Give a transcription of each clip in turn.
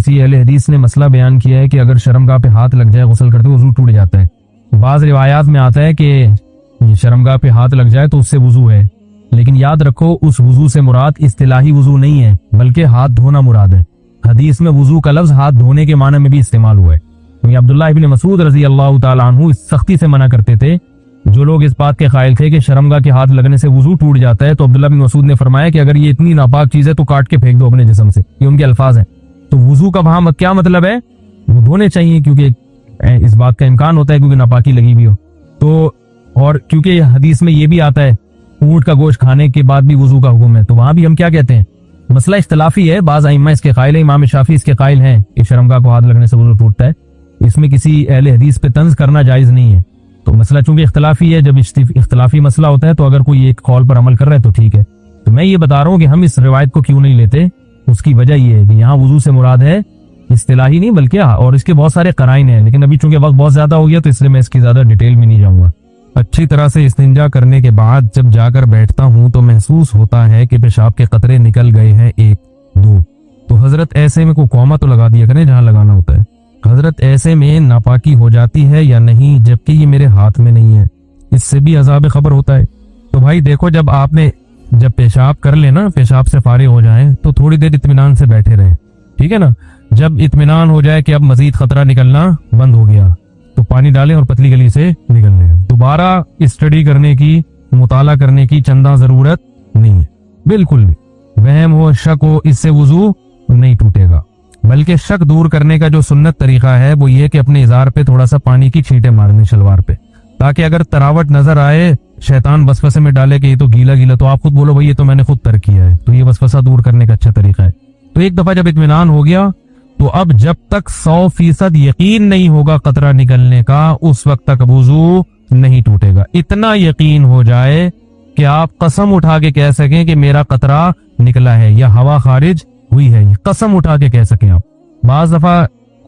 किसी अहले हदीस ने मसला बयान किया है कि अगर शर्मगाह पे हाथ लग जाए गुस्ल करते वजू टूट जाता है। बाज रिवायात में आता है कि शर्मगाह पे हाथ लग जाए तो उससे वजू है, लेकिन याद रखो उस वजू से मुराद इस्तिलाही वजू नहीं है बल्कि हाथ धोना मुराद है। हदीस में वजू का लफ्ज हाथ धोने के माने में भी इस्तेमाल हुआ है, क्योंकि अब्दुल्लाह इब्न मसूद रजी अल्लाह तआला अन्हु इस सख्ती से मना करते थे। जो लोग इस बात के कायल थे कि शर्मगाह के हाथ लगने से वजू टूट जाता है, तो अब्दुल्लाह बिन मसूद ने फरमाया कि अगर ये इतनी नापाक चीज है तो काट के फेंक दो अपने जिस्म से। ये उनके अल्फाज हैं। तो वजू का वहां क्या मतलब है, वो धोने चाहिए, क्योंकि इस बात का इम्कान होता है क्योंकि नापाकी लगी हुई हो। तो और क्योंकि हदीस में ये भी आता है ऊंट का गोश्त खाने के बाद भी वजू का हुक्म है, तो वहां भी हम क्या कहते हैं, मसला इख्तलाफी है। बाज आइम्मा इसके कायल है, इमाम शाफी इसके कायल हैं कि शर्मगाह को हाथ लगने से वजू टूटता है। इसमें किसी अहले हदीस पे तंज करना जायज नहीं है। तो मसला चूंकि इख्तलाफी है, जब इख्तलाफी मसला होता है तो अगर कोई एक कौल पर अमल कर रहा है तो ठीक है। तो मैं ये बता रहा हूँ कि हम इस रिवायत को क्यों नहीं लेते, उसकी वजह ये है कि यहाँ वजू से मुराद है इस्तिलाही नहीं बल्कि, और इसके बहुत सारे कराइन हैं, लेकिन अभी चूंकि वक्त बहुत ज्यादा हो गया तो इसलिए मैं इसकी ज्यादा डिटेल में नहीं जाऊंगा। अच्छी तरह से इस्तिंजा करने के बाद जब जाकर बैठता हूँ तो महसूस होता है कि पेशाब के कतरे निकल गए हैं 1-2। तो हजरत ऐसे में कोई कौमा तो लगा दिया करें जहाँ लगाना होता है। हजरत ऐसे में नापाकी हो जाती है या नहीं, जबकि ये मेरे हाथ में नहीं है, इससे भी अजाब खबर होता है। तो भाई देखो, जब पेशाब कर लेना, पेशाब से फारिग हो जाए तो थोड़ी देर इत्मीनान से बैठे रहे, ठीक है ना। जब इत्मीनान हो जाए कि अब मजीद खतरा निकलना बंद हो गया तो पानी डालें और पतली गली से निकल लें। दोबारा स्टडी करने की, मुताला करने की चंदा जरूरत नहीं है, बिल्कुल भी। वहम हो, शक हो, इससे वजू नहीं टूटेगा। बल्कि शक दूर करने का जो सुन्नत तरीका है वो ये कि अपने इजार पे थोड़ा सा पानी की छींटे मारने शलवार पे, ताकि अगर तरावट नजर आए, शैतान वसवसे में डाले कि ये तो गीला गीला, तो आप खुद बोलो भाई ये तो मैंने खुद तर्क किया है। तो ये वसवसा दूर करने का अच्छा तरीका है। तो एक दफा जब इत्मीनान हो गया तो अब जब तक 100% यकीन नहीं होगा कतरा निकलने का, उस वक्त तक वुजू नहीं टूटेगा। इतना यकीन हो जाए कि आप कसम उठा के कह सकें कि मेरा कतरा निकला है या हवा खारिज हुई है, ये कसम उठा के कह सकें आप। बाज दफा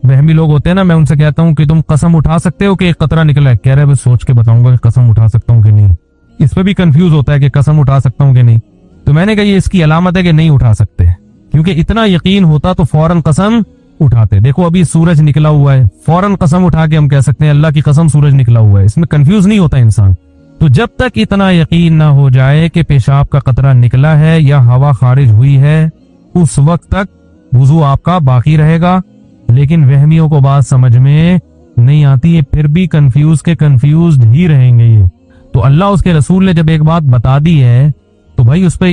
वहमी लोग होते हैं ना, मैं उनसे कहता हूं कि तुम कसम उठा सकते हो कि एक कतरा निकला है, कह रहे हैं सोच के बताऊंगा कि कसम उठा सकता हूं कि नहीं। इस पे भी कंफ्यूज होता है कि कसम उठा सकता हूं कि नहीं। तो मैंने कहा ये इसकी अलामत है कि नहीं उठा सकते, क्योंकि इतना यकीन होता तो फौरन कसम उठाते। देखो अभी सूरज निकला हुआ है, फौरन कसम उठा के हम कह सकते हैं अल्लाह की कसम सूरज निकला हुआ है, इसमें कंफ्यूज नहीं होता इंसान। तो जब तक इतना यकीन ना हो जाए कि पेशाब का कतरा निकला है या हवा खारिज हुई है, उस वक्त तक वुजू आपका बाकी रहेगा। लेकिन वहमियों को बात समझ में नहीं आती है, फिर भी कंफ्यूज्ड ही रहेंगे ये। तो अल्लाह उसके रसूल ने जब एक बात बता दी है तो भाई उस पर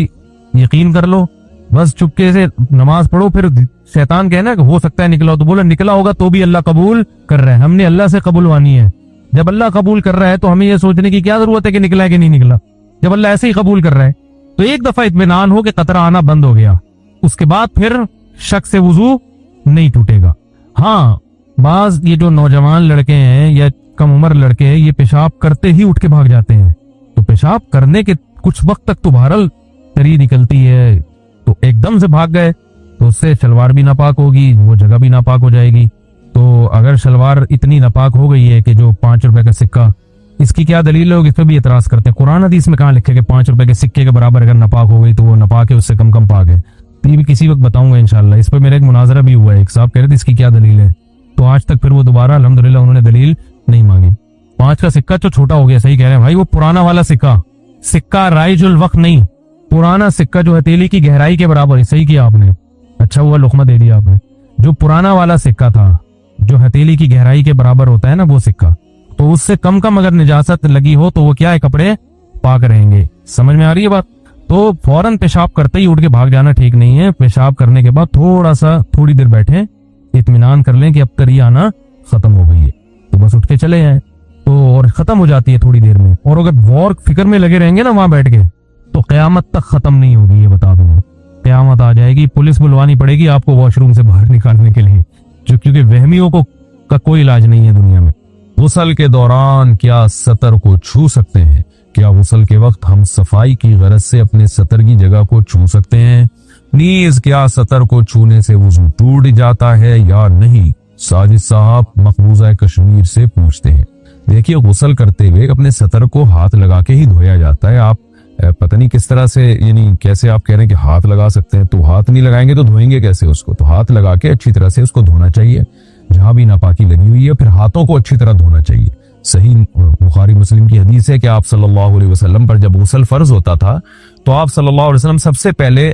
यकीन कर लो, बस चुपके से नमाज पढ़ो। फिर शैतान कहना कि हो सकता है निकला हो, तो बोलो निकला होगा तो भी अल्लाह कबूल कर रहा है, हमने अल्लाह से कबूलवानी है। जब अल्लाह कबूल कर रहा है तो हमें यह सोचने की क्या जरूरत है कि निकला है कि नहीं निकला, जब अल्लाह ऐसे ही कबूल कर रहा है। तो एक दफा इत्मीनान हो कि कतरा आना बंद हो गया, उसके बाद फिर शक से वुजू नहीं टूटेगा। हाँ, बाज ये जो नौजवान लड़के हैं या कम उम्र लड़के हैं, ये पेशाब करते ही उठ के भाग जाते हैं। तो पेशाब करने के कुछ वक्त तक तो बहरहाल तरी निकलती है, तो एकदम से भाग गए तो उससे शलवार भी नापाक होगी, वो जगह भी नापाक हो जाएगी। तो अगर शलवार इतनी नापाक हो गई है कि जो 5 रुपए का सिक्का, इसकी क्या दलील है, लोग इस पर भी एतराज करते हैं। कुरान हदीस में कहाँ लिखे कि 5 रुपए के सिक्के के बराबर अगर नापाक हो गई तो वो नापाक है, उससे कम पाक है। तो ये भी किसी वक्त बताऊंगा इंशाल्लाह। इस पर मेरा एक मुनाजरा भी हुआ है, एक साहब कह रहे थे इसकी क्या दलील है, तो आज तक फिर वो दोबारा अल्हम्दुलिल्लाह उन्होंने दलील नहीं मांगी। 5 का सिक्का तो छोटा हो गया, सही कह रहे हैं भाई, वो पुराना वाला सिक्का राइजुल वक्त नहीं, पुराना सिक्का जो हथेली की गहराई के बराबर है। सही किया आपने, अच्छा हुआ लुकमा दे दिया आपने। जो पुराना वाला सिक्का था जो हथेली की गहराई के बराबर होता है ना वो सिक्का, तो उससे कम अगर निजासत लगी हो तो वो क्या है, कपड़े पाक रहेंगे। समझ में आ रही है बात। तो फौरन पेशाब करते ही उठ के भाग जाना ठीक नहीं है। पेशाब करने के बाद थोड़ी देर बैठे, इत्मीनान कर लें कि अब तरी आना खत्म हो गई है, तो बस उठ के चले जाएं, तो और खत्म हो जाती है थोड़ी देर में। और अगर गौर फिक्र में लगे रहेंगे ना वहां बैठ के, तो कयामत तक खत्म नहीं होगी, ये बता दूंगा। कयामत आ जाएगी, पुलिस बुलवानी पड़ेगी आपको वॉशरूम से बाहर निकालने के लिए, क्योंकि वहमियों का कोई इलाज नहीं है दुनिया में। गुस्ल के दौरान क्या सतर को छू सकते हैं? क्या गुस्ल के वक्त हम सफाई की गरज से अपने सतर की जगह को छू सकते हैं? नीज क्या सतर को छूने से वुजू टूट जाता है या नहीं? साजिद साहब मकबूजा कश्मीर से पूछते हैं। देखिए, गुस्ल करते हुए अपने सतर को हाथ लगा के ही धोया जाता है। आप पता नहीं किस तरह से, यानी कैसे आप कह रहे हैं कि हाथ लगा सकते हैं, तो हाथ नहीं लगाएंगे तो धोएंगे कैसे उसको? तो हाथ लगा के अच्छी तरह से उसको धोना चाहिए, जहां भी नापाकी लगी हुई है, फिर हाथों को अच्छी तरह धोना चाहिए। सही बुखारी मुस्लिम की हदीस है कि आप सल्लल्लाहु अलैहि वसल्लम पर जब गुस्ल फर्ज होता था तो आप सल्लल्लाहु अलैहि वसल्लम सबसे पहले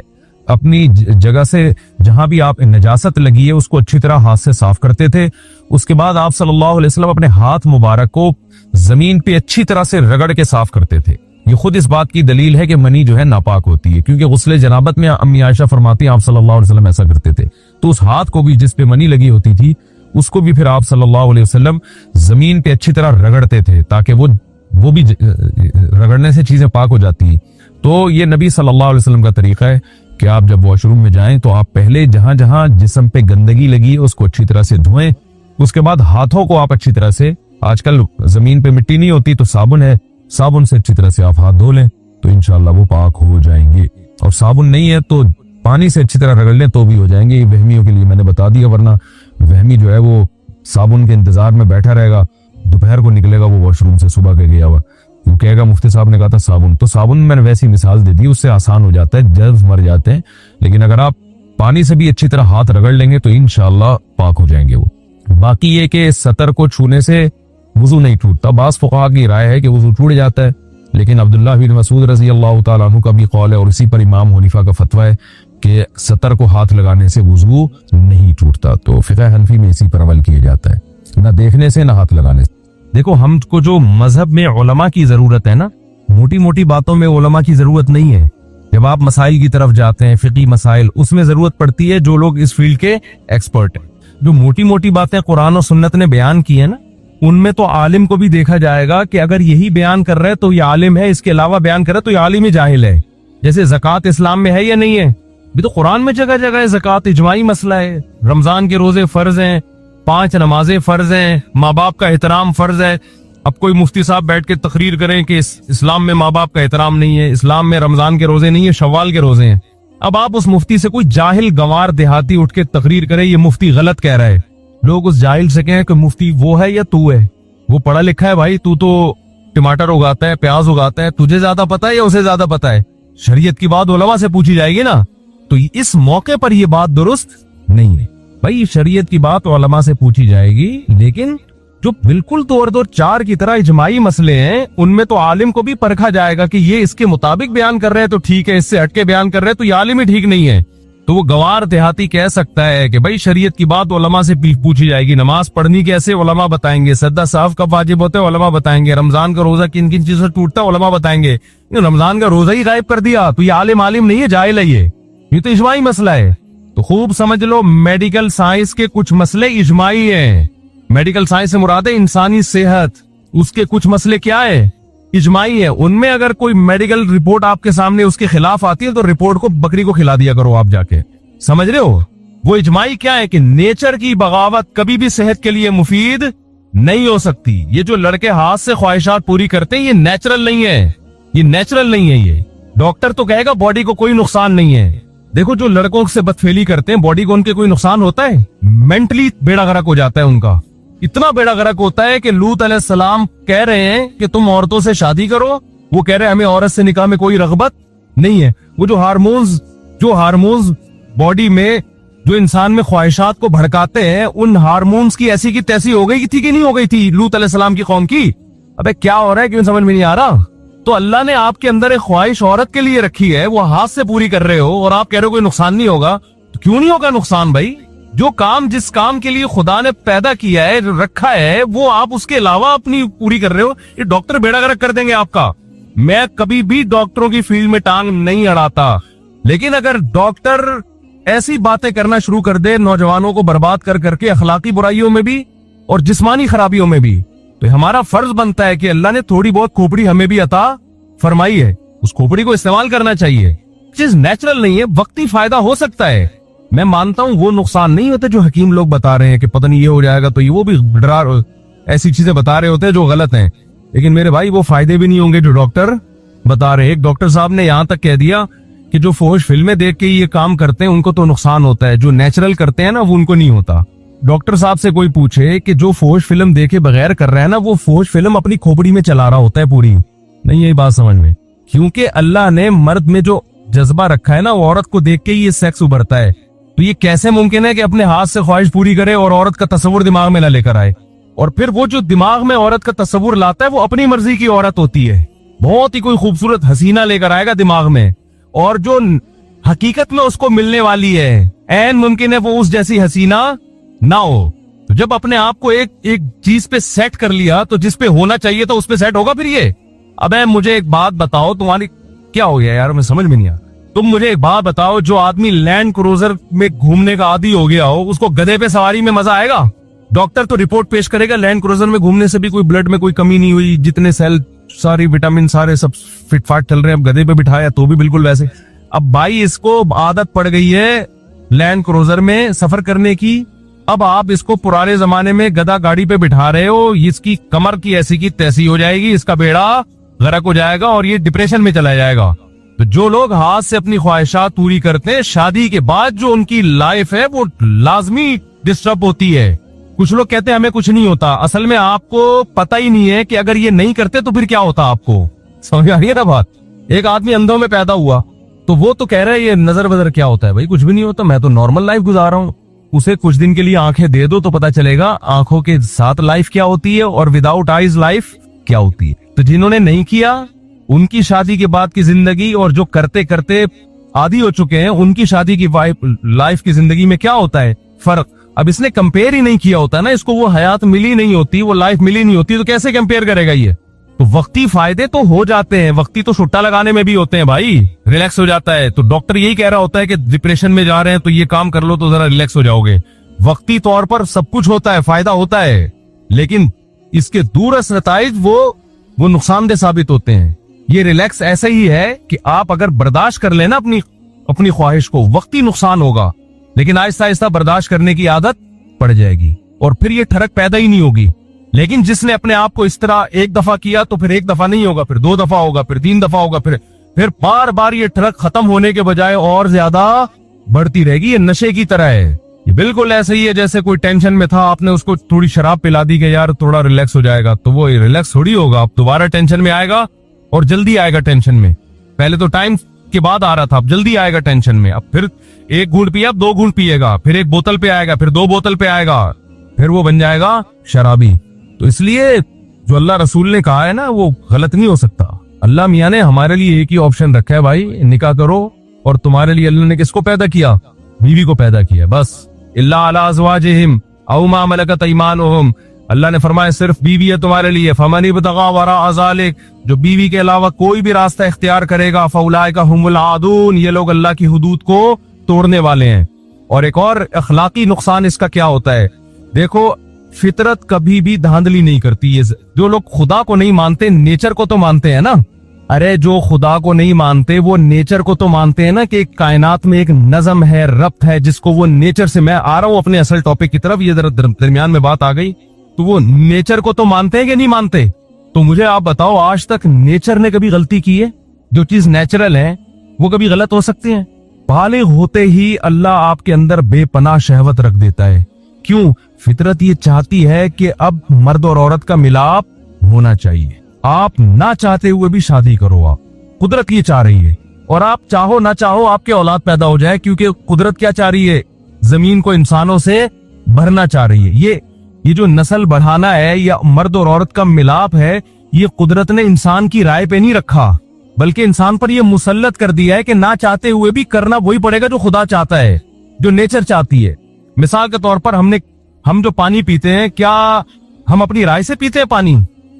अपनी जगह से जहां भी आप नजासत लगी है उसको अच्छी तरह हाथ से साफ करते थे। उसके बाद आप सल्लल्लाहु अलैहि वसल्लम अपने हाथ मुबारक को जमीन पे अच्छी तरह से रगड़ के साफ करते थे। ये खुद इस बात की दलील है कि मनी जो है नापाक होती है, क्योंकि गुस्ले जनाबत में अम्मी आयशा फरमाती हैं आप सल्लल्लाहु अलैहि वसल्लम ऐसा करते थे। तो उस हाथ को भी जिस पे मनी लगी होती थी उसको भी फिर आप सल्लल्लाहु अलैहि वसल्लम जमीन पे अच्छी तरह रगड़ते थे, ताकि वो भी रगड़ने से चीजें पाक हो जाती है। तो ये नबी सल्लल्लाहु अलैहि वसल्लम का तरीका है कि आप जब वॉशरूम में जाएं तो आप पहले जहां जहां जिस्म पे गंदगी लगी है उसको अच्छी तरह से धोएं। उसके बाद हाथों को आप अच्छी तरह से, आजकल जमीन पे मिट्टी नहीं होती तो साबुन है, साबुन से अच्छी तरह से आप हाथ धो लें तो इंशाल्लाह वो पाक हो जाएंगे। और साबुन नहीं है तो पानी से अच्छी तरह रगड़ लें तो भी हो जाएंगे। ये वहमियों के लिए मैंने बता दिया, वरना वहमी जो है वो साबुन के इंतजार में बैठा रहेगा, दोपहर को निकलेगा वो वॉशरूम से सुबह के गया हुआ, वो कहेगा मुफ्ती साहब ने कहा था साबुन। तो साबुन मैंने वैसी मिसाल दे दी, उससे आसान हो जाता है, जर्म मर जाते हैं। लेकिन अगर आप पानी से भी अच्छी तरह हाथ रगड़ लेंगे तो इंशाल्लाह पाक हो जाएंगे वो। बाकी ये कि सतर को छूने से वुजू नहीं टूटता। बास फुक़हा की राय है कि वुजू टूट जाता है, लेकिन अब्दुल्लाह बिन मसूद रज़ी अल्लाह तआला अन्हु का भी कौल है और इसी पर इमाम हनीफा का फतवा है कि सतर को हाथ लगाने से वुजू नहीं टूटता। तो फिक़ह हनफी में इसी पर अमल किया जाता है, ना देखने से ना हाथ लगाने से। देखो, हमको जो मजहब में उलमा की जरूरत है ना, मोटी मोटी बातों में उलमा की जरूरत नहीं है। जब आप मसाइल की तरफ जाते हैं, फिकी मसाइल, उसमें जरूरत पड़ती है जो लोग इस फील्ड के एक्सपर्ट हैं। जो मोटी मोटी बातें कुरान और सुन्नत ने बयान की है ना, उनमें तो आलिम को भी देखा जाएगा कि अगर यही बयान कर रहा है तो ये आलिम है, इसके अलावा बयान कर रहा है तो ये आलिम ही जाहिल है। जैसे ज़कात इस्लाम में है या नहीं है? भी तो कुरान में जगह जगह है ज़कात, इजमाई मसला है। रमजान के रोजे फर्ज हैं, 5 नमाजें फर्ज हैं, माँ बाप का एहतराम फर्ज है। अब कोई मुफ्ती साहब बैठ के तकरीर करें कि इस्लाम में माँ बाप का एहतराम नहीं है, इस्लाम में रमजान के रोजे नहीं है, शव्वाल के रोजे हैं। अब आप उस मुफ्ती से, कोई जाहिल गंवार देहाती उठ के तकरीर करे ये मुफ्ती गलत कह रहा है, लोग उस जाहिल से कहें कि मुफ्ती वो है या तू है? वो पढ़ा लिखा है भाई, तू तो टमाटर उगाता है, प्याज उगाता है, तुझे ज्यादा पता है या उसे ज्यादा पता है? शरीयत की बात उलमा से पूछी जाएगी ना। तो इस मौके पर ये बात दुरुस्त नहीं है भाई। शरीयत की बात उलमा से पूछी जाएगी, लेकिन जो बिल्कुल तौर 4 की तरह इजमाई मसले हैं उनमें तो आलिम को भी परखा जाएगा कि ये इसके मुताबिक बयान कर रहे हैं तो ठीक है, इससे हटके बयान कर रहे हैं तो ये आलिम ही ठीक नहीं है। तो वो गवार देहाती कह सकता है कि भाई शरीयत की बात उलमा से पूछी जाएगी। नमाज पढ़नी कैसे, उलमा बताएंगे। सद्दा साफ कब वाजिब होता है, उलमा बताएंगे। रमजान का रोजा किन किन चीजों से टूटता है, उलमा बताएंगे। रमजान का रोजा ही गायब कर दिया तो ये आलिम नहीं है, जाहिल है। ये तो इजमाई मसला है। तो खूब समझ लो, मेडिकल साइंस के कुछ मसले इजमाई हैं। मेडिकल साइंस से मुराद है इंसानी सेहत, उसके कुछ मसले क्या है, इजमाई है। उनमें अगर कोई मेडिकल रिपोर्ट आपके सामने उसके खिलाफ आती है तो रिपोर्ट को बकरी को खिला दिया करो आप जाके। समझ रहे हो? वो इजमाई क्या है कि नेचर की बगावत कभी भी सेहत के लिए मुफीद नहीं हो सकती। ये जो लड़के हाथ से ख्वाहिशात पूरी करते हैं ये नेचुरल नहीं है, ये नेचुरल नहीं है। ये डॉक्टर तो कहेगा बॉडी को कोई नुकसान नहीं है। देखो, जो लड़कों से बदफेली करते हैं बॉडी को उनके कोई नुकसान होता है? मेंटली बेड़ा गर्क हो जाता है उनका। इतना बेड़ा गर्क होता है कि लूत अलैहिस्सलाम कह रहे हैं कि तुम औरतों से शादी करो, वो कह रहे हैं हमें औरत से निकाह में कोई रगबत नहीं है। वो जो हार्मोन्स बॉडी में जो इंसान में ख्वाहिशात को भड़काते हैं, उन हार्मोन्स की ऐसी की तैसी हो गई थी कि नहीं हो गई थी लूत अलैहिस्सलाम की कौम की? अबे क्या हो रहा है, क्यों समझ में नहीं आ रहा? तो अल्लाह ने आपके अंदर एक ख्वाहिश औरत के लिए रखी है, वो हाथ से पूरी कर रहे हो और आप कह रहे हो कोई नुकसान नहीं होगा। तो क्यों नहीं होगा नुकसान भाई? जो काम जिस काम के लिए खुदा ने पैदा किया है, रखा है, वो आप उसके अलावा अपनी पूरी कर रहे हो। ये डॉक्टर बेड़ा गर्क कर देंगे आपका। मैं कभी भी डॉक्टरों की फील्ड में टांग नहीं अड़ाता, लेकिन अगर डॉक्टर ऐसी बातें करना शुरू कर दे नौजवानों को बर्बाद कर करके, अखलाकी बुराइयों में भी और जिस्मानी खराबियों में भी, तो हमारा फर्ज बनता है कि अल्लाह ने थोड़ी बहुत खोपड़ी हमें भी अता फरमाई है, उस खोपड़ी को इस्तेमाल करना चाहिए। चीज नेचुरल नहीं है, वक्ती फायदा हो सकता है, मैं मानता हूं, वो नुकसान नहीं होते जो हकीम लोग बता रहे हैं कि पता नहीं ये हो जाएगा तो ये, वो भी डरा ऐसी चीजें बता रहे होते हैं जो गलत हैं। लेकिन मेरे भाई वो फायदे भी नहीं होंगे जो डॉक्टर बता रहे हैं। एक डॉक्टर साहब ने यहां तक कह दिया कि जो फोश फिल्में देख के ये काम करते हैं उनको तो नुकसान होता है, जो नेचुरल करते हैं ना वो उनको नहीं होता। डॉक्टर साहब से कोई पूछे कि जो फोश फिल्म देखे बगैर कर रहा है ना, वो फोश फिल्म अपनी खोपड़ी में चला रहा होता है पूरी, नहीं यही बात समझ में? क्योंकि अल्लाह ने मर्द में जो जज्बा रखा है ना, वो औरत को देख के ही ये सेक्स उभरता है। तो ये कैसे मुमकिन है कि अपने हाथ से ख्वाहिश पूरी करे और औरत का तस्वुर दिमाग में ना लेकर आए? और फिर वो जो दिमाग में औरत का तस्वुर लाता है वो अपनी मर्जी की औरत होती है। बहुत ही कोई खूबसूरत हसीना लेकर आएगा दिमाग में, और जो हकीकत में उसको मिलने वाली है ऐन मुमकिन है वो उस जैसी हसीना ना हो। तो जब अपने आप को एक चीज पे सेट कर लिया तो जिस पे होना चाहिए तो उस पे सेट होगा फिर ये। अबे मुझे एक बात बताओ, तुम्हारी क्या हो गया यार, मैं समझ में नहीं आ। तुम मुझे एक बात बताओ, जो आदमी लैंड क्रूजर में घूमने का आदी हो गया हो उसको गधे पे सवारी में मजा आएगा? डॉक्टर तो रिपोर्ट पेश करेगा लैंड क्रूजर में घूमने से भी कोई ब्लड में कोई कमी नहीं हुई, जितने सेल सारी विटामिन सारे सब फिटफाट चल रहे हैं। अब गधे पे बिठाया तो भी बिल्कुल वैसे। अब भाई इसको आदत पड़ गई है लैंड क्रूजर में सफर करने की। अब आप इसको पुराने जमाने में गधा गाड़ी पे बिठा रहे हो, इसकी कमर की ऐसी की तैसी हो जाएगी, इसका बेड़ा गर्क हो जाएगा और ये डिप्रेशन में चला जाएगा। तो जो लोग हाथ से अपनी ख्वाहिशात पूरी करते हैं, शादी के बाद जो उनकी लाइफ है वो लाजमी डिस्टर्ब होती है। कुछ लोग कहते हैं हमें कुछ नहीं होता, असल में आपको पता ही नहीं है कि अगर ये नहीं करते तो फिर क्या होता आपको। समझ आ रही है ना बात? एक आदमी अंधों में पैदा हुआ तो वो तो कह रहा है ये नजर बदर क्या होता है? भाई कुछ भी नहीं होता, मैं तो नॉर्मल लाइफ गुजार रहा हूँ। उसे कुछ दिन के लिए आंखें दे दो तो पता चलेगा आंखों के साथ लाइफ क्या होती है और विदाउट आईज लाइफ क्या होती है। तो जिन्होंने नहीं किया उनकी शादी के बाद की जिंदगी और जो करते करते आदी हो चुके हैं उनकी शादी की लाइफ की जिंदगी में क्या होता है फर्क। अब इसने कंपेयर ही नहीं किया होता ना, इसको वो हयात मिली नहीं होती, वो लाइफ मिली नहीं होती, तो कैसे कंपेयर करेगा ये? तो वक्ती फायदे तो हो जाते हैं, वक्ती तो छुट्टा लगाने में भी होते हैं भाई, रिलैक्स हो जाता है। तो डॉक्टर यही कह रहा होता है कि डिप्रेशन में जा रहे हैं तो ये काम कर लो तो जरा रिलैक्स हो जाओगे। वक्ती तौर पर सब कुछ होता है, फायदा होता है, लेकिन इसके दूरस नताइज वो नुकसानदेह साबित होते हैं। ये रिलैक्स ऐसे ही है कि आप अगर बर्दाश्त कर लेना अपनी ख्वाहिश को, वक्ती नुकसान होगा, लेकिन आहिस्ता आहिस्ता बर्दाश्त करने की आदत पड़ जाएगी और फिर ये ठरक पैदा ही नहीं होगी। लेकिन जिसने अपने आप को इस तरह एक दफा किया तो फिर एक दफा नहीं होगा, फिर 2 दफा होगा, फिर 3 दफा होगा, फिर बार बार ये ठरक खत्म होने के बजाय और ज्यादा बढ़ती रहेगी। ये नशे की तरह है। ये बिल्कुल ऐसे ही है जैसे कोई टेंशन में था, आपने उसको थोड़ी शराब पिला दी कि यार थोड़ा रिलैक्स हो जाएगा, तो वो रिलैक्स थोड़ी होगा, अब दोबारा टेंशन में आएगा और जल्दी आएगा टेंशन में। पहले तो टाइम के बाद आ रहा था, अब जल्दी आएगा टेंशन में। अब फिर 1 घूंट पिया, अब 2 घूंट पिएगा, फिर 1 बोतल पे आएगा, फिर 2 बोतल पे आएगा, फिर वो बन जाएगा शराबी। तो इसलिए जो अल्लाह रसूल ने कहा है ना वो गलत नहीं हो सकता। अल्लाह मियाँ ने हमारे लिए एक ही ऑप्शन रखा है भाई, निकाह करो। और तुम्हारे लिए अल्लाह ने किसको पैदा किया? बीवी को पैदा किया, बस। इल्ला अला अज़वाजिहिम औ मा मलकत अयमानुहुम, अल्लाह ने फरमाया सिर्फ बीवी है तुम्हारे लिए। फमन इब्तगा वरा ज़ालिक, जो बीवी के अलावा कोई भी रास्ता इख्तियार करेगा, फउलाइका हुमुल आदून, ये लोग अल्लाह की हुदूद को तोड़ने वाले हैं। और एक और अखलाकी नुकसान इसका क्या होता है, देखो फितरत कभी भी धांधली नहीं करती। ये जो लोग खुदा को नहीं मानते, नेचर को तो मानते हैं ना। अरे जो खुदा को नहीं मानते वो नेचर को तो मानते हैं ना, कि कायनात में एक नज़म है, रब्त है, जिसको वो नेचर से। मैं आ रहा हूं अपने असल टॉपिक की तरफ, ये दरमियान में बात आ गई। तो वो नेचर को तो मानते हैं कि नहीं मानते? तो मुझे आप बताओ, आज तक नेचर ने कभी गलती की है? जो चीज नेचुरल है वो कभी गलत हो सकती है? बालिग होते ही अल्लाह आपके अंदर बेपनाह शहवत रख देता है। क्यों? फितरत ये चाहती है कि अब मर्द और औरत का मिलाप होना चाहिए। आप ना चाहते हुए भी शादी करो, आप कुदरत ये चाह रही है, और आप चाहो ना चाहो आपके औलाद पैदा हो जाए, क्योंकि कुदरत क्या चाह रही है? जमीन को इंसानों से भरना चाह रही है। ये जो नस्ल बढ़ाना है या मर्द और औरत का मिलाप है, ये कुदरत ने इंसान की राय पे नहीं रखा, बल्कि इंसान पर यह मुसल्लत कर दिया है कि ना चाहते हुए भी करना वही पड़ेगा जो खुदा चाहता है, जो नेचर चाहती है। मिसाल के तौर पर हम जो पानी पीते हैं, क्या हम अपनी राय से पीते हैं पानी?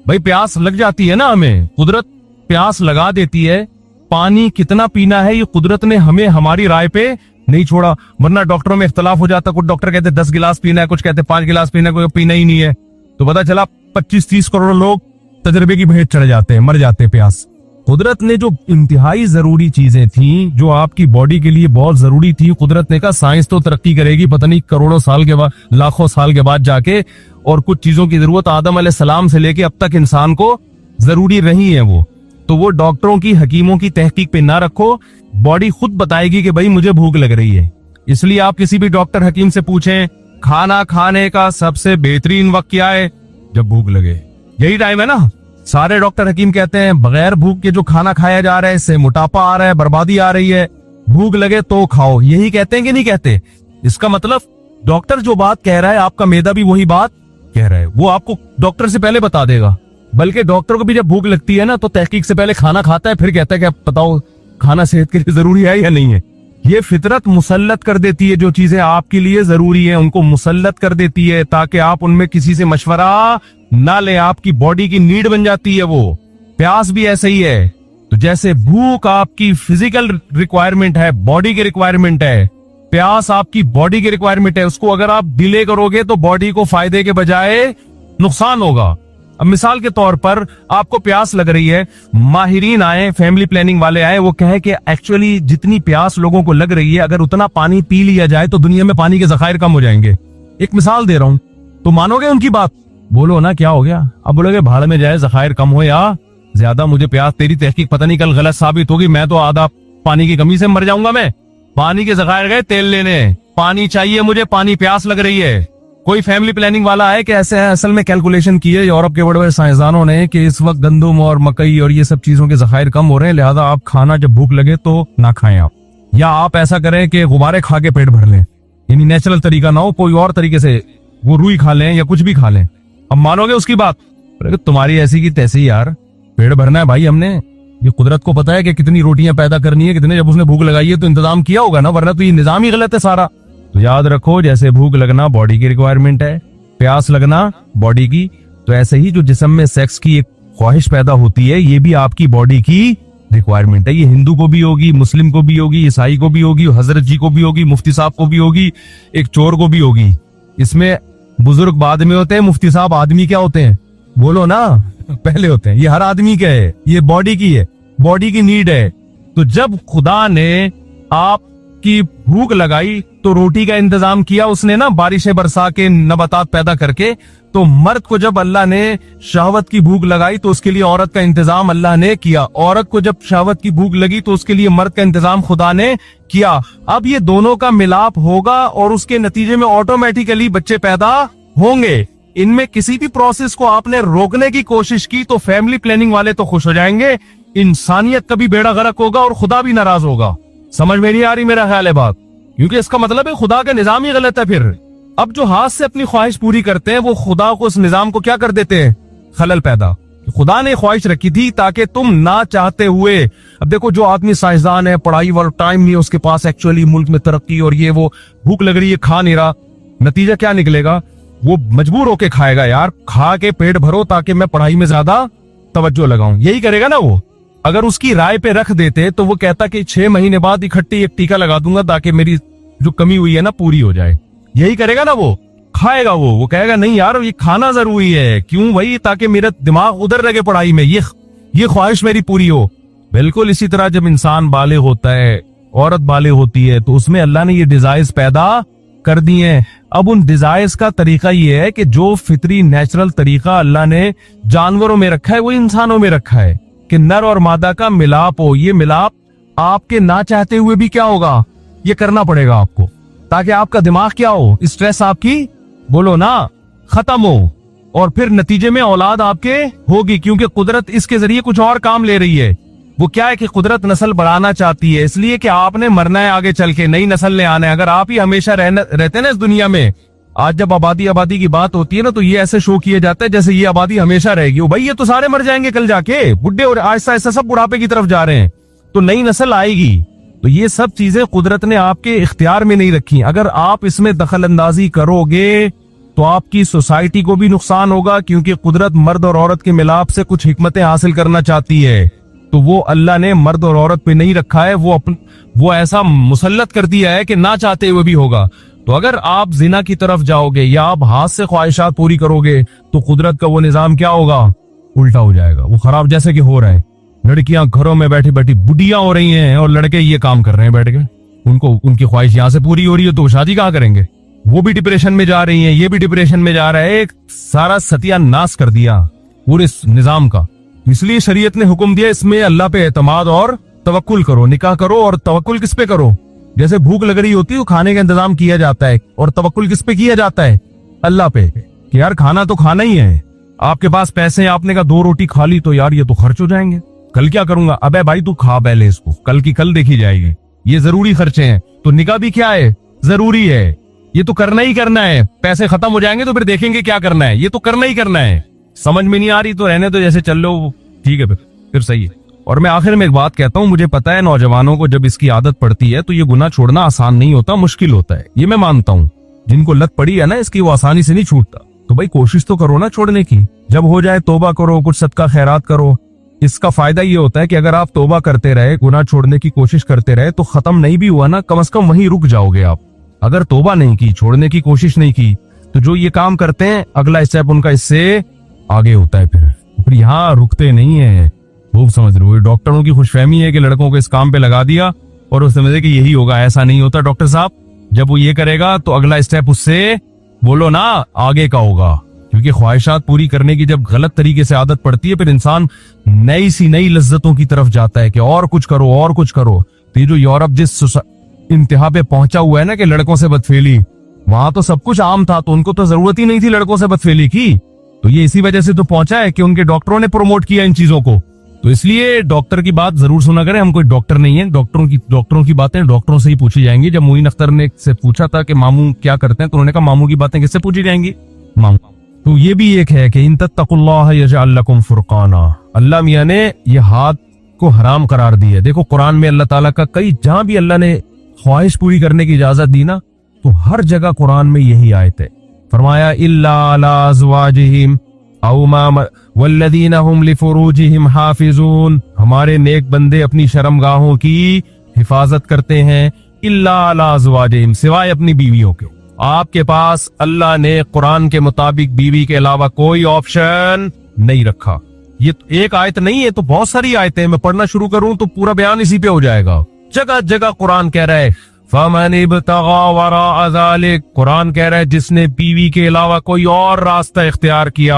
भाई प्यास लग जाती है ना हमें, कुदरत प्यास लगा देती है। पानी कितना पीना है ये कुदरत ने हमें हमारी राय पे नहीं छोड़ा, वरना डॉक्टरों में इख्तलाफ हो जाता। कुछ डॉक्टर कहते 10 गिलास पीना है, कुछ कहते 5 गिलास पीना है, कोई पीना ही नहीं है। तो पता चला 25-30 करोड़ लोग तजर्बे की भेंट चढ़ जाते हैं, मर जाते हैं प्यास। कुदरत ने जो इंतहाई जरूरी चीजें थी, जो आपकी बॉडी के लिए बहुत जरूरी थी, कुदरत ने कहा साइंस तो तरक्की करेगी पता नहीं करोड़ों साल के बाद, लाखों साल के बाद जाके, और कुछ चीजों की जरूरत आदम अलैहिस्सलाम से लेके अब तक इंसान को जरूरी रही है वो। तो वो डॉक्टरों की, हकीमों की तहकीक पे ना रखो, बॉडी खुद बताएगी कि भाई मुझे भूख लग रही है। इसलिए आप किसी भी डॉक्टर हकीम से पूछें खाना खाने का सबसे बेहतरीन वक्त क्या है? जब भूख लगे, यही टाइम है ना। सारे डॉक्टर हकीम कहते हैं बगैर भूख के जो खाना खाया जा रहा है इससे मोटापा आ रहा है, बर्बादी आ रही है, भूख लगे तो खाओ। यही कहते हैं कि नहीं कहते? इसका मतलब डॉक्टर जो बात कह रहा है आपका मैदा भी वही बात कह रहा है, वो आपको डॉक्टर से पहले बता देगा। बल्कि डॉक्टर को भी जब भूख लगती है ना तो तहकीक से पहले खाना खाता है, फिर कहता है कि अब बताओ खाना सेहत के लिए जरूरी है या नहीं है। ये फितरत मुसल्लत कर देती है, जो चीजें आपके लिए जरूरी है उनको मुसल्लत कर देती है ताकि आप उनमें किसी से मशवरा ना ले। आपकी बॉडी की नीड बन जाती है वो। प्यास भी ऐसे ही है। तो जैसे भूख आपकी फिजिकल रिक्वायरमेंट है, बॉडी की रिक्वायरमेंट है, प्यास आपकी बॉडी की रिक्वायरमेंट है। उसको अगर आप डिले करोगे तो बॉडी को फायदे के बजाय नुकसान होगा। अब मिसाल के तौर पर आपको प्यास लग रही है, माहिरीन आए, फैमिली प्लानिंग वाले आए, वो कहे कि एक्चुअली जितनी प्यास लोगों को लग रही है अगर उतना पानी पी लिया जाए तो दुनिया में पानी के जखायर कम हो जाएंगे। एक मिसाल दे रहा हूं, तो मानोगे उनकी बात? बोलो ना क्या हो गया? अब बोलोगे भाड़ में जाए, जखायर कम हो या ज्यादा, मुझे प्यास, तेरी तहकीक पता नहीं कल गलत साबित होगी, मैं तो आधा पानी की कमी से मर जाऊंगा। मैं पानी के जखायर गए तेल लेने, पानी चाहिए मुझे, पानी प्यास लग रही है। कोई फैमिली प्लानिंग वाला है कि ऐसे है, असल में कैलकुलेशन की है यूरोप के बड़े बड़े साइंसदानों ने कि इस वक्त गंदम और मकई और ये सब चीजों के जखायर कम हो रहे हैं, लिहाजा आप खाना जब भूख लगे तो ना खाएं आप, या आप ऐसा करें कि गुब्बारे खा के पेट भर लें, यानी नेचुरल तरीका ना हो, कोई और तरीके से वो रुई खा लें या कुछ भी खा लें। अब मानोगे उसकी बात? तुम्हारी ऐसी की तैसी यार, पेट भरना है भाई हमने, ये कुदरत को पता है कि कितनी रोटियां पैदा करनी है, कितने, जब उसने भूख लगाई है तो इंतजाम किया होगा ना, वरना तो ये निजाम ही गलत है सारा। तो याद रखो, जैसे भूख लगना बॉडी की रिक्वायरमेंट है, प्यास लगना बॉडी की, तो ऐसे ही जो जिस्म में सेक्स की एक ख्वाहिश पैदा होती है ये भी आपकी बॉडी की रिक्वायरमेंट है। ये हिंदू को भी होगी, मुस्लिम को भी होगी, ईसाई को भी होगी, हजरत जी को भी होगी, मुफ्ती साहब को भी होगी, एक चोर को भी होगी। इसमें बुजुर्ग बाद में होते हैं, मुफ्ती साहब आदमी क्या होते हैं? बोलो ना, पहले होते हैं। ये हर आदमी का है, ये बॉडी की है, बॉडी की नीड है। तो जब खुदा ने आपकी भूख लगाई तो रोटी का इंतजाम किया उसने ना, बारिशें बरसा के, नबातात पैदा करके। तो मर्द को जब अल्लाह ने शहवत की भूख लगाई तो उसके लिए औरत का इंतजाम अल्लाह ने किया। औरत को जब शहवत की भूख लगी तो उसके लिए मर्द का इंतजाम खुदा ने किया। अब ये दोनों का मिलाप होगा और उसके नतीजे में ऑटोमेटिकली बच्चे पैदा होंगे। इनमें किसी भी प्रोसेस को आपने रोकने की कोशिश की तो फैमिली प्लानिंग वाले तो खुश हो जाएंगे, इंसानियत का भी बेड़ा गर्क होगा और खुदा भी नाराज होगा। समझ में नहीं आ रही मेरा ख्याल है बात? क्योंकि इसका मतलब है खुदा का निजाम ही गलत है। फिर अब जो हाथ से अपनी ख्वाहिश पूरी करते हैं वो खुदा को, उस निजाम को क्या कर देते हैं? खलल पैदा। खुदा ने ख्वाहिश रखी थी ताकि तुम ना चाहते हुए, अब देखो जो आदमी साइंसदान है, पढ़ाई वाला टाइम नहीं है उसके पास, एक्चुअली मुल्क में तरक्की और ये वो, भूख लग रही है, खा नहीं रहा, नतीजा क्या निकलेगा? वो मजबूर होके खाएगा, यार खा के पेट भरो ताकि मैं पढ़ाई में ज्यादा तवज्जो लगाऊं, यही करेगा ना वो। अगर उसकी राय पे रख देते तो वो कहता कि 6 महीने बाद इकट्ठी एक टीका लगा दूंगा ताकि मेरी जो कमी हुई है ना पूरी हो जाए, यही करेगा ना वो। खाएगा वो कहेगा नहीं यार ये खाना जरूरी है, क्यों भाई? ताकि मेरा दिमाग उधर लगे पढ़ाई में, ये ख्वाहिश मेरी पूरी हो। बिल्कुल इसी तरह जब इंसान बालिग होता है, औरत बालिग होती है, तो उसमें अल्लाह ने ये डिजायर्स पैदा कर दी हैं। अब उन डिजायर्स का तरीका ये है कि जो फितरी नेचुरल तरीका अल्लाह ने जानवरों में रखा है वो इंसानों में रखा है कि नर और मादा का मिलाप हो। ये मिलाप आपके ना चाहते हुए भी क्या होगा? ये करना पड़ेगा आपको, ताकि आपका दिमाग क्या हो, स्ट्रेस आपकी, बोलो ना, खत्म हो, और फिर नतीजे में औलाद आपके होगी। क्योंकि कुदरत इसके जरिए कुछ और काम ले रही है। वो क्या है कि कुदरत नस्ल बढ़ाना चाहती है, इसलिए कि आपने मरना है आगे चल के, नई नस्ल ने आना है। अगर आप ही हमेशा रहते ना इस दुनिया में, आज जब आबादी की बात होती है ना तो ये ऐसे शो किया जाता है जैसे ये आबादी हमेशा रहेगी। भाई ये तो सारे मर जाएंगे कल जाके, बुढ़े और आहिस्ता आहिस्ता सब बुढ़ापे की तरफ जा रहे हैं, तो नई नस्ल आएगी। तो ये सब चीजें कुदरत ने आपके इख्तियार में नहीं रखी। अगर आप इसमें दखल अंदाजी करोगे तो आपकी सोसाइटी को भी नुकसान होगा, क्योंकि कुदरत मर्द और औरत के मिलाप से कुछ हिकमतें हासिल करना चाहती है। तो वो अल्लाह ने मर्द और औरत पे नहीं रखा है, वो ऐसा मुसल्लत कर दिया है कि ना चाहते हुए भी होगा। तो अगर आप जिना की तरफ जाओगे या आप हाथ से ख्वाहिशात पूरी करोगे तो कुदरत का वो निजाम क्या होगा? उल्टा हो जाएगा, वो खराब, जैसे कि हो रहा है। लड़कियां घरों में बैठी बैठी बुढ़िया हो रही हैं और लड़के ये काम कर रहे हैं बैठ के, उनको उनकी ख्वाहिश यहाँ से पूरी हो रही है तो शादी कहाँ करेंगे? वो भी डिप्रेशन में जा रही हैं, ये भी डिप्रेशन में जा रहा है। एक सारा सत्यानाश कर दिया पूरे निजाम का। इसलिए शरीयत ने हुक्म दिया इसमें अल्लाह पे एतमाद और तवक्कुल करो, निकाह करो। और तवक्कुल किस पे करो? जैसे भूख लग रही होती है खाने का इंतजाम किया जाता है, और तवक्कुल किस पे किया जाता है? अल्लाह पे, कि यार खाना तो खाना ही है, आपके पास पैसे हैं, आपने कहा 2 रोटी खा ली तो यार ये तो खर्च हो जाएंगे, कल क्या करूंगा? अबे भाई तू खा पहले इसको, कल की कल देखी जाएगी। ये जरूरी खर्चे हैं। तो निकाह भी क्या है? जरूरी है। ये तो करना ही करना है। पैसे खत्म हो जाएंगे तो फिर देखेंगे क्या करना है, ये तो करना ही करना है। समझ में नहीं आ रही तो रहने तो, जैसे चल लो ठीक है, फिर सही है। और मैं आखिर में एक बात कहता हूं, मुझे पता है नौजवानों को जब इसकी आदत पड़ती है तो ये गुनाह छोड़ना आसान नहीं होता, मुश्किल होता है, ये मैं मानता हूं। जिनको लत पड़ी है ना इसकी, वो आसानी से नहीं छूटता। तो भाई कोशिश तो करो ना छोड़ने की। जब हो जाए तौबा करो, कुछ सदका खैरात करो। इसका फायदा ये होता है कि अगर आप तौबा करते रहे, गुनाह छोड़ने की कोशिश करते रहे, तो खत्म नहीं भी हुआ ना, कम से कम वहीं रुक जाओगे आप। अगर तौबा नहीं की, छोड़ने की कोशिश नहीं की, तो जो ये काम करते हैं अगला स्टेप उनका इससे आगे होता है। फिर यहाँ रुकते नहीं है। खूब समझ रहे हो, डॉक्टरों की खुशफहमी है कि लड़कों को इस काम पे लगा दिया और वो समझे कि यही होगा। ऐसा नहीं होता डॉक्टर साहब। जब वो ये करेगा तो अगला स्टेप उससे बोलो ना आगे का होगा। क्योंकि ख्वाहिशात पूरी करने की जब गलत तरीके से आदत पड़ती है, फिर इंसान नई लज्जतों की तरफ जाता है कि और कुछ करो और कुछ करो। तो ये जो यूरोप जिस इंतहा पे पहुंचा हुआ है ना कि लड़कों से बदफेली, वहां तो सब कुछ आम था, तो उनको तो जरूरत ही नहीं थी लड़कों से बदफेली की। तो ये इसी वजह से तो पहुंचा है कि उनके डॉक्टरों ने प्रमोट किया इन चीजों को। तो इसलिए डॉक्टर की बात जरूर सुना करें। हम कोई डॉक्टर नहीं है, डॉक्टरों की बातें डॉक्टरों से ही पूछी जाएंगी। जब मोइन अख्तर ने से पूछा था कि मामू क्या करते हैं, तो उन्होंने कहा मामू की बातें किससे पूछी जाएंगी? मामू। तो ये भी एक है कि इन तत्तकुल्लाह यजअल लकुम फुरकाना। अल्लाह मियां ने ये हाथ को हराम करार दी है। देखो कुरान में अल्लाह ताला का कई, जहां भी अल्लाह ने ख्वाहिश पूरी करने की इजाजत दी ना, तो हर जगह कुरान में यही आयत है। फरमाया इल्ला अला अज़वाजिहिम औ मा वल्लदीना हुम लिफुरूजिहिम हाफिजून। हमारे नेक बंदे अपनी शर्मगाहों की हिफाजत करते हैं। इल्ला अला अज़वाजिहिम, सिवाय अपनी बीवियों के। आपके पास अल्लाह ने कुरान के मुताबिक बीवी के अलावा कोई ऑप्शन नहीं रखा। ये तो एक आयत नहीं है, तो बहुत सारी आयतें। मैं पढ़ना शुरू करूं तो पूरा बयान इसी पे हो जाएगा। जगह जगह कुरान कह रहा है फमन इब्तगा वरा ज़ालिक। कुरान कह रहा है जिसने बीवी के अलावा कोई और रास्ता इख्तियार किया,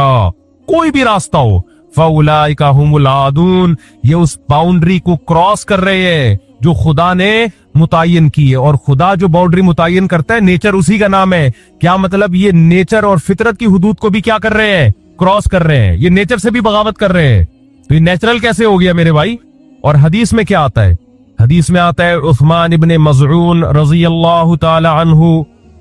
कोई भी रास्ता हो, फउलाइका हुमुल आदून, ये उस बाउंड्री को क्रॉस कर रहे हैं जो खुदा ने मुतय्यन की है। और खुदा जो बाउंड्री मुतय्यन करता है, नेचर उसी का नाम है। क्या मतलब? ये नेचर और फितरत की हुदूद को भी क्या कर रहे हैं? क्रॉस कर रहे हैं। ये नेचर से भी बगावत कर रहे हैं। तो ये नेचुरल कैसे हो गया मेरे भाई? और हदीस में क्या आता है? हदीस में आता है उस्मान इब्ने मज़ऊन रज़ियल्लाहु ताला अन्हु,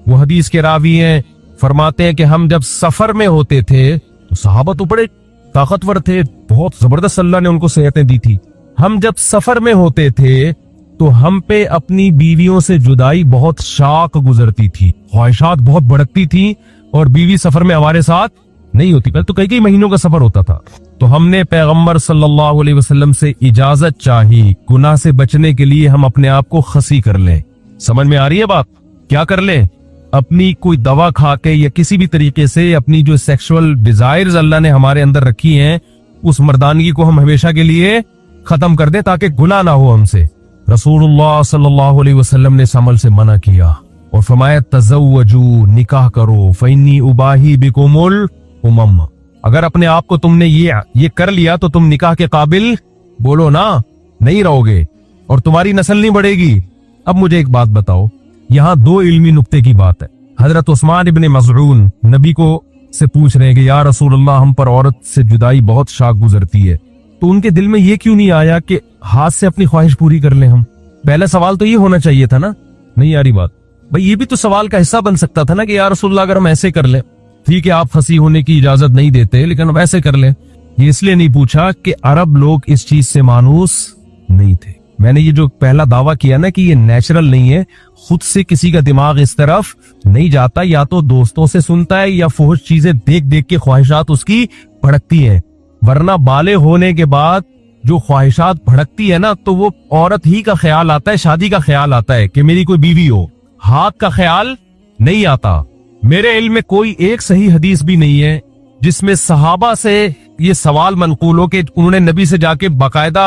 वो हदीस के रावी हैं, फरमाते हैं कि हम जब सफर में होते थे तो सहाबा तो बड़े ताकतवर थे, बहुत जबरदस्त अल्लाह ने उनको सेहतें दी थी। हम जब सफर में होते थे तो हम पे अपनी बीवियों से जुदाई बहुत शाक गुजरती थी, ख्वाहिशात बहुत भड़कती थी, और बीवी सफर में हमारे साथ नहीं होती। पहले तो कई महीनों का सफर होता था। तो हमने पैगंबर सल्लल्लाहु अलैहि वसल्लम से इजाजत चाही, गुनाह से बचने के लिए हम अपने आप को खसी कर लें। समझ में आ रही है बात? क्या कर लें? अपनी कोई दवा खा के या किसी भी तरीके से अपनी जो सेक्सुअल डिजायर्स अल्लाह ने हमारे अंदर रखी हैं, उस मर्दानगी को हम हमेशा के लिए खत्म कर दें ताकि गुनाह ना हो हमसे। रसूलुल्लाह सल्लल्लाहु अलैहि वसल्लम ने इस अमल से मना किया और फरमाया तज़व्वजू, निकाह करो, फ़इन्नी उबाही बिकुमुल उमम। अगर अपने आप को तुमने ये कर लिया तो तुम निकाह के काबिल, बोलो ना, नहीं रहोगे और तुम्हारी नस्ल नहीं बढ़ेगी। अब मुझे एक बात बताओ, यहाँ 2 इल्मी नुक्ते की बात है। हजरत उस्मान इब्ने मज़ऊन नबी को से पूछ रहे हैं कि या रसूलल्लाह, हम पर औरत से जुदाई बहुत शाक गुजरती है। तो उनके दिल में ये क्यों नहीं आया कि हाथ से अपनी ख्वाहिश पूरी कर ले हम? पहला सवाल तो ये होना चाहिए था ना। नहीं यारी बात भाई, ये भी तो सवाल का हिस्सा बन सकता था ना कि या रसूलल्लाह अगर हम ऐसे कर ले, ठीक है आप फंसी होने की इजाजत नहीं देते, लेकिन अब ऐसे कर ले। ये इसलिए नहीं पूछा कि अरब लोग इस चीज से मानूस नहीं थे। मैंने ये जो पहला दावा किया ना कि ये नेचुरल नहीं है, खुद से किसी का दिमाग इस तरफ नहीं जाता, या तो दोस्तों से सुनता है या फुहश चीजें देख देख के ख्वाहिशात उसकी भड़कती है। वरना बाले होने के बाद जो ख्वाहिशात भड़कती है ना, तो वो औरत ही का ख्याल आता है, शादी का ख्याल आता है कि मेरी कोई बीवी हो, हाथ का ख्याल नहीं आता। मेरे इल्म में कोई एक सही हदीस भी नहीं है जिसमें सहाबा से ये सवाल मनकूल हो कि उन्होंने नबी से जाके बाकायदा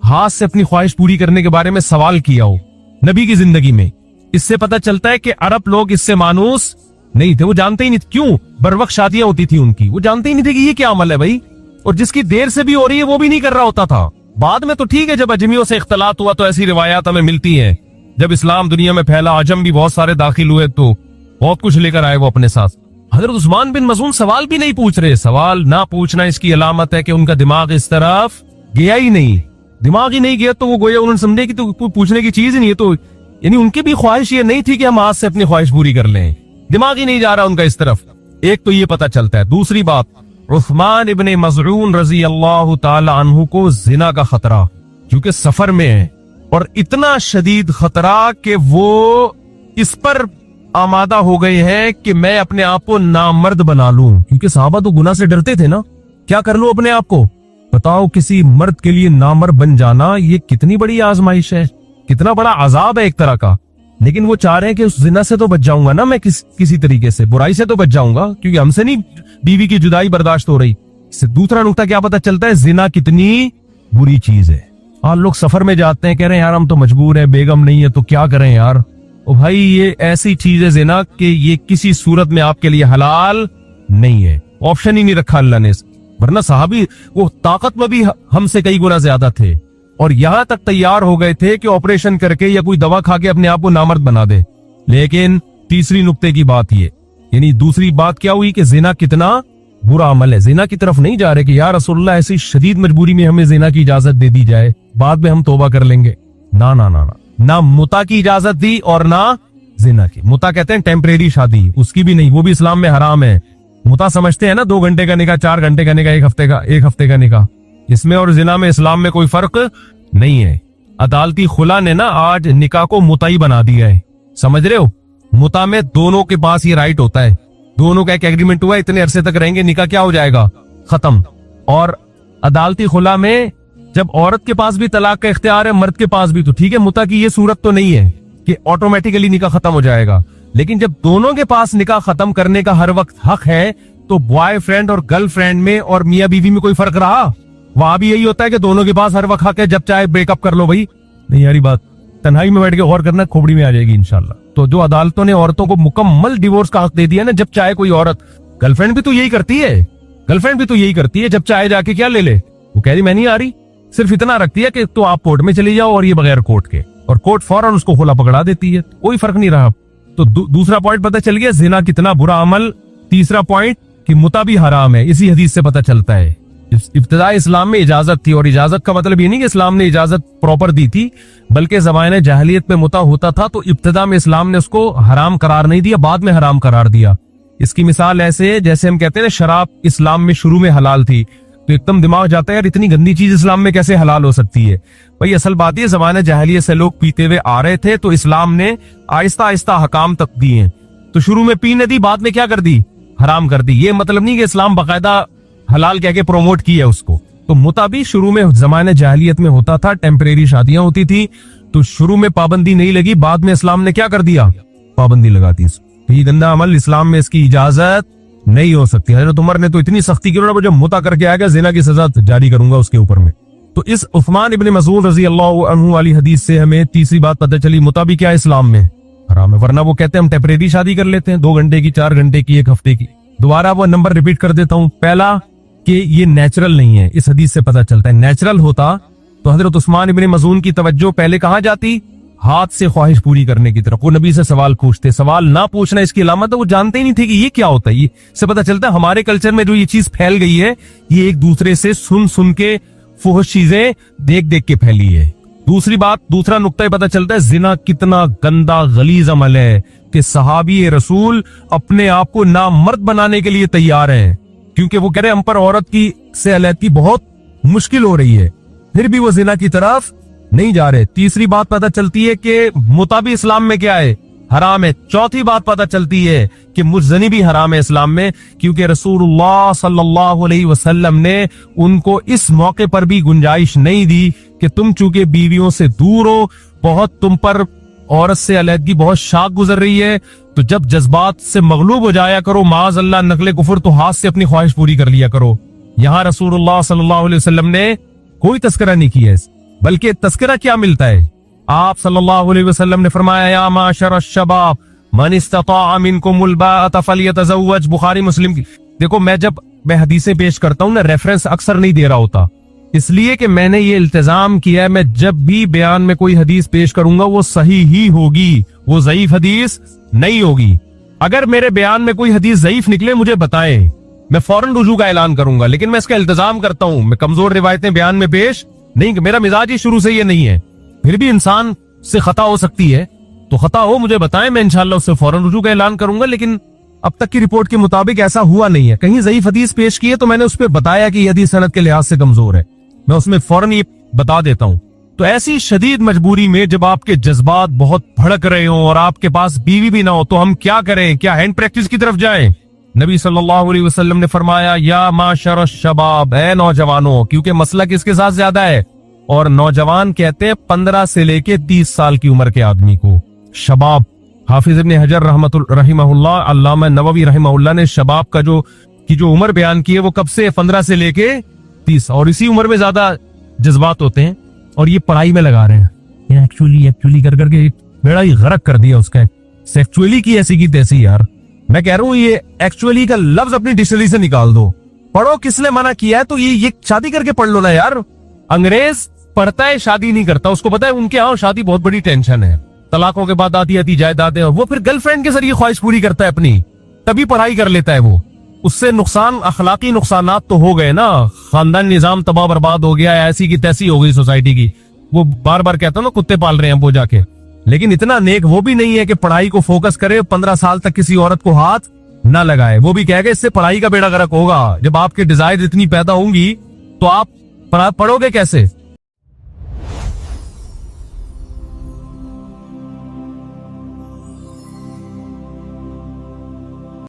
हाथ से अपनी ख्वाहिश पूरी करने के बारे में सवाल किया हो नबी की जिंदगी में। इससे पता चलता है कि अरब लोग इससे मानूस नहीं थे। वो जानते ही नहीं, क्यों बर वक्त शादियां होती थी उनकी, वो जानते ही नहीं थे कि ये क्या अमल है भाई। और जिसकी देर से भी हो रही है वो भी नहीं कर रहा होता था। बाद में तो ठीक है, जब अजमियों से इख्तलात हुआ तो ऐसी रिवायात हमें मिलती हैं। जब इस्लाम दुनिया में फैला, अजम भी बहुत सारे दाखिल हुए तो बहुत कुछ लेकर आए वो अपने साथ। हजरत उस्मान बिन मज़ून सवाल भी नहीं पूछ रहे। सवाल ना पूछना इसकी अलामत है कि उनका दिमाग इस तरफ गया ही नहीं। दिमाग ही नहीं गया तो वो गोया उन्होंने समझे कि तो कोई पूछने की चीज ही नहीं है। तो यानी उनकी भी ख्वाहिश ये नहीं थी कि हम आज से अपनी ख्वाहिश पूरी कर लें। दिमाग ही नहीं जा रहा उनका इस तरफ। एक तो ये पता चलता है। दूसरी बात, उस्मान इब्ने मज़ऊन रजी अल्लाह ताला अन्हु को जिना का खतरा, क्योंकि सफर में है और इतना शदीद खतरा कि वो इस पर आमादा हो गए हैं कि मैं अपने आप को नामर्द बना लूं, क्योंकि साहबा तो गुनाह से डरते थे ना। क्या कर लूं अपने आप को? बताओ, किसी मर्द के लिए नामर्द बन जाना ये कितनी बड़ी आजमाइश है, कितना बड़ा अजाब है एक तरह का। लेकिन वो चाह रहे हैं कि उस जिना से तो बच जाऊंगा ना मैं, किसी तरीके से बुराई से तो बच जाऊंगा, क्योंकि हमसे नहीं बीवी की जुदाई बर्दाश्त हो रही। इससे दूसरा नुकता क्या पता चलता है, जिना कितनी बुरी चीज है। और लोग सफर में जाते हैं, कह रहे हैं यार हम तो मजबूर हैं, बेगम नहीं है तो क्या करें यार। ओ भाई, ये ऐसी चीज है जिना कि ये किसी सूरत में आपके लिए हलाल नहीं है, ऑप्शन ही नहीं रखा अल्लाह ने। वरना साहबी वो ताकत में भी हमसे कई गुना ज्यादा थे और यहां तक तैयार हो गए थे कि ऑपरेशन करके या कोई दवा खा के अपने आप को नामर्द बना दे। लेकिन तीसरी नुक्ते की बात ये, यानी दूसरी बात क्या हुई कि जिना कितना बुरा अमल है। जिना की तरफ नहीं जा रहे कि यार रसूलुल्लाह ऐसी शदीद मजबूरी में हमें जिना की इजाजत दे दी जाए, बाद में हम तौबा कर लेंगे। ना ना ना ना, ना मुता की इजाजत दी और ना जिना की। मुता कहते हैं टेम्परेरी शादी, उसकी भी नहीं, वो भी इस्लाम में हराम है। मुता समझते हैं ना 2 घंटे का निकाह, 4 घंटे का निकाह, 1 हफ्ते का निकाह। इसमें और जिना में इस्लाम में कोई फर्क नहीं है। अदालती खुला ने ना आज निकाह को मुताई बना दिया है, समझ रहे हो। मुता में दोनों के पास ये राइट होता है, दोनों का एक एग्रीमेंट हुआ, इतने अरसे तक रहेंगे, निकाह क्या हो जाएगा, खत्म। और अदालती खुला में जब औरत के पास भी तलाक का इख्तियार है, मर्द के पास भी, तो ठीक है, मुता की ये सूरत तो नहीं है कि ऑटोमेटिकली निकाह खत्म हो जाएगा। लेकिन जब दोनों के पास निकाह खत्म करने का हर वक्त हक है, तो बॉयफ्रेंड और गर्लफ्रेंड में और मियां बीवी में कोई फर्क रहा? वहां भी यही होता है कि दोनों के पास हर वक्त हक है, जब चाहे ब्रेकअप कर लो भाई। नहीं यारी बात, तन्हाई में बैठ के गौर करना, खोपड़ी में आ जाएगी इंशाल्लाह। तो जो अदालतों ने औरतों को मुकम्मल डिवोर्स का हक दे दिया ना, जब चाहे कोई औरत, गर्लफ्रेंड भी तो यही करती है, गर्लफ्रेंड भी तो यही करती है, जब चाहे जाके क्या ले ले, वो कह रही मैं नहीं आ रही, सिर्फ इतना रखती है कि तो आप कोर्ट में चली जाओ, और ये बगैर कोर्ट के, और कोर्ट फौरन उसको खुला पकड़ा देती है, कोई फर्क नहीं रहा। तो दूसरा पॉइंट पता चल गया, जिना कितना बुरा अमल। तीसरा पॉइंट कि मुता भी हराम है, इसी हदीस से पता चलता है। इब्तिदा इस्लाम में इजाजत थी, और इजाजत का मतलब ये नहीं कि इस्लाम ने इजाजत प्रॉपर दी थी, बल्कि ज़माने जाहिलियत में मुता होता था, तो इब्तिदा में इस्लाम ने उसको हराम करार नहीं दिया, बाद में हराम करार दिया। इसकी मिसाल ऐसे जैसे हम कहते हैं ना, शराब इस्लाम में शुरू में हलाल थी, तो एकदम दिमाग जाता है यार इतनी गंदी चीज इस्लाम में कैसे हलाल हो सकती है। भाई असल बात ये, ज़माने जाहिलियत से लोग पीते हुए आ रहे थे, तो इस्लाम ने आहिस्ता आहिस्ता हकाम तक दिए। तो शुरू में पीने दी, बाद में क्या कर दी, हराम कर दी। ये मतलब नहीं कि इस्लाम बाकायदा हलाल कह के प्रोमोट किया उसको। तो मुता भी शुरू में जमाने जाहिलियत में होता था, टेम्परेरी शादियां होती थी, तो शुरू में पाबंदी नहीं लगी, बाद में इस्लाम ने क्या कर दिया, पाबंदी लगा दी। ये गंदा अमल इस्लाम में इसकी इजाजत नहीं हो सकती। हजरत उमर ने तो इतनी सख्ती की, जब मुता करके आएगा जिना की सजा जारी करूंगा उसके ऊपर में। तो इस उस्मान इब्ने मज़ऊन रजी अल्लाह अन्हु वाली हदीस से हमें तीसरी बात पता चली, मुता भी क्या इस्लाम में हराम है। वरना वो कहते हैं हम टेम्परेरी शादी कर लेते हैं, 2 घंटे की, 4 घंटे की, 1 हफ्ते की। दोबारा वो नंबर रिपीट कर देता हूं। पहला कि ये नेचुरल नहीं है, इस हदीस से पता चलता है। नेचुरल होता तो हजरत उस्मान इब्ने मज़ऊन की तवज्जो पहले कहां जाती, हाथ से ख्वाहिश पूरी करने की तरफ। वो नबी से सवाल पूछते, सवाल ना पूछना इसकी अलामत है, वो जानते ही नहीं थे कि ये क्या होता है। ये से पता चलता है हमारे कल्चर में जो ये चीज फैल गई है, ये एक दूसरे से सुन सुन के फुहश चीजें देख देख के फैली है। दूसरी बात, दूसरा नुक्ता पता चलता है, जिना कितना गंदा गलीज अमल है कि सहाबी रसूल अपने आप को नामर्द बनाने के लिए तैयार हैं, क्योंकि वो कह रहे हम पर औरत की से अलैदगी बहुत मुश्किल हो रही है, फिर भी वो जिना की तरफ नहीं जा रहे। तीसरी बात पता चलती है कि मुता भी इस्लाम में क्या है, हराम है। चौथी बात पता चलती है कि मुज़नी भी हराम है इस्लाम में, क्योंकि रसूलुल्लाह सल्लल्लाहु अलैहि वसल्लम ने उनको इस मौके पर भी गुंजाइश नहीं दी कि तुम चूंकि बीवियों से दूर हो, बहुत तुम पर औरत से अलैदगी बहुत शाक गुजर रही है, तो जब जज्बात से मगलूब हो जाया करो, माज़ अल्लाह नकले कुफर, तो हाथ से अपनी ख्वाहिश पूरी कर लिया करो। यहाँ रसूलुल्लाह सल्लल्लाहु अलैहि वसल्लम ने कोई तस्करा नहीं किया, बल्कि तस्करा क्या मिलता है, आप सल्लल्लाहु अलैहि वसल्लम ने फरमाया या माशर अश-शबाब मन इस्तताअ मिनकुमुल बाअत फलयतज़व्वज, बुखारी मुस्लिम की। देखो जब मैं हदीसें पेश करता हूं ना, रेफरेंस अक्सर नहीं दे रहा होता, इसलिए कि मैंने ये इल्तिजाम किया है, मैं जब भी बयान में कोई हदीस पेश करूंगा वो सही ही होगी, वो ज़ईफ हदीस नहीं होगी। अगर मेरे बयान में कोई हदीस ज़ईफ निकले मुझे बताएं, मैं फौरन रुजू का ऐलान करूंगा, लेकिन मैं इसका इल्तजाम करता हूं, मैं कमजोर रिवायतें बयान में पेश नहीं, मेरा मिजाज ही शुरू से ये नहीं है। फिर भी इंसान से खता हो सकती है, तो खता हो मुझे बताएं, मैं इंशाल्लाह उससे फौरन रुजू का ऐलान करूंगा। लेकिन अब तक की रिपोर्ट के मुताबिक ऐसा हुआ नहीं है। कहीं ज़ईफ हदीस पेश की है तो मैंने उस पर बताया कि यह हदीस सनद के लिहाज से कमजोर है, मैं उसमें फौरन ये बता देता हूं। तो ऐसी शदीद मजबूरी में जब आपके जज्बात बहुत भड़क रहे हो और आपके पास बीवी भी ना हो तो हम क्या करें? क्या हैंड प्रैक्टिस की तरफ जाएं? नबी सल्लल्लाहु अलैहि वसल्लम ने फरमाया, या माशर शबाब, ए नौजवानों, क्योंकि मसला किसके साथ ज्यादा है, और नौजवान कहते हैं 15 से लेके 30 साल की उम्र के आदमी को शबाब। हाफिज इब्न हजर रहमतुल्लाह, अल्लामा नववी रहमतुल्लाह ने शबाब का जो उम्र बयान की है वो कब से 15 से लेके 30, और इसी उम्र में ज्यादा जज्बात होते हैं और ये पढ़ाई में लगा रहे हैं। एक्चुअली कर करके बेड़ा ही गरक कर दिया उसका। सेक्चुअली की ऐसी की तैसी यार। मैं कह रहा हूँ ये एक्चुअली का लफ्ज अपनी डिक्शनरी से निकाल दो। पढ़ो, किसने मना किया है? तो ये शादी करके पढ़ लो ना यार। अंग्रेज पढ़ता है, शादी नहीं करता। उसको पता है उनके यहाँ शादी बहुत बड़ी टेंशन है, तलाकों के बाद आती जायदादें, और वो फिर गर्लफ्रेंड के जरिए ख्वाहिश पूरी करता है अपनी, तभी पढ़ाई कर लेता है वो। उससे नुकसान, अखलाकी नुकसानात तो हो गए ना, खानदान निजाम तबाह बर्बाद हो गया, ऐसी की तैसी हो गई सोसाइटी की। वो बार बार कहता है ना, कुत्ते पाल रहे हैं वो जाके। लेकिन इतना नेक वो भी नहीं है कि पढ़ाई को फोकस करे, 15 साल तक किसी औरत को हाथ ना लगाए। वो भी कहेगा इससे पढ़ाई का बेड़ा गर्क होगा। जब आपके डिजायर इतनी पैदा होंगी तो आप पढ़ोगे कैसे?